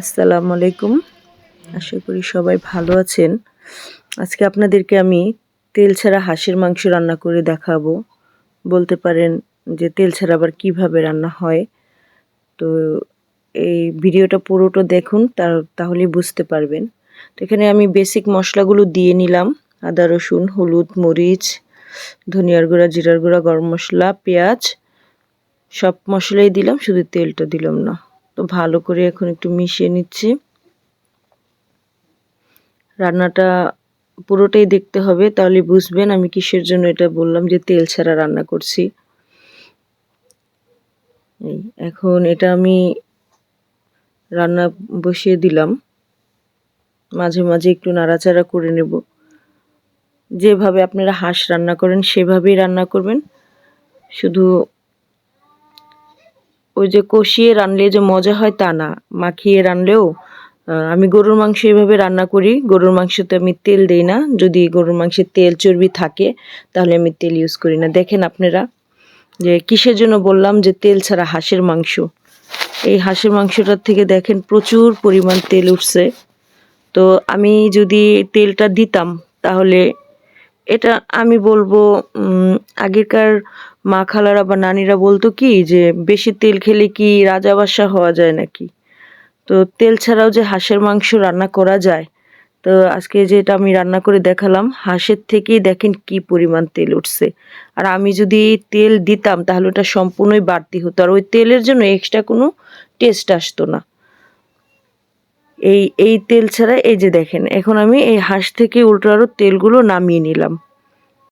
আসসালামু আলাইকুম। আশা করি সবাই ভালো আছেন। আজকে আপনাদেরকে আমি তেল ছাড়া হাঁসের মাংস রান্না করে দেখাবো। বলতে পারেন যে তেল ছাড়া আবার কিভাবে রান্না হয়। তো এই ভিডিওটা পুরোটা দেখুন তাহলেই বুঝতে পারবেন। তো এখানে আমি বেসিক মশলাগুলো দিয়ে নিলাম। আদা, রসুন, হলুদ, মরিচ, ধনিয়ার গুঁড়া, জিরার গুঁড়া, গরম মশলা, পেঁয়াজ সব মশলাই দিলাম, শুধু তেলটা দিলাম না। তো ভালো করে এখন একটু মিশিয়ে নিচ্ছি। রান্নাটা পুরোটাই দেখতে হবে, তাহলে বুঝবেন আমি কিসের জন্য এটা বললাম যে তেল ছাড়া রান্না করছি। এখন এটা আমি রান্না বসিয়ে দিলাম, মাঝে মাঝে একটু নাড়াচাড়া করে নেব। যেভাবে আপনারা হাঁস রান্না করেন সেভাবেই রান্না করবেন। শুধু ওই যে কষিয়ে রানলে যে মজা হয় তা না, মাখিয়ে রানলেও আমি গরুর মাংস এভাবে রান্না করি। গরুর মাংসতে আমি তেল দেই না, যদি গরুর মাংসে তেল চর্বি থাকে তাহলে আমি তেল ইউজ করি না। দেখেন আপনারা যে কিসের জন্য বললাম যে তেল ছাড়া হাঁসের মাংস। এই হাঁসের মাংসটার থেকে দেখেন প্রচুর পরিমাণ তেল উঠছে। তো আমি যদি তেলটা দিতাম তাহলে এটা আমি বলবো আগেকার মা খালারা বা নানিরা বলতো কি যে বেশি তেল খেলে কি রাজাবাদশাহ হওয়া যায় নাকি। তো তেল ছাড়াও যে হাঁসের মাংস রান্না করা যায়। তো আজকে যেটা আমি রান্না করে দেখালাম, হাঁসের থেকেই দেখেন কি পরিমাণ তেল উঠছে। আর আমি যদি তেল দিতাম তাহলে ওটা সম্পূর্ণই বাড়তি হতো, আর ওই তেলের জন্য এক্সট্রা কোনো টেস্ট আসতো না। এই তেল ছাড়া এই যে দেখেন এখন আমি এই হাঁস থেকে উল্টো আরও তেলগুলো নামিয়ে নিলাম।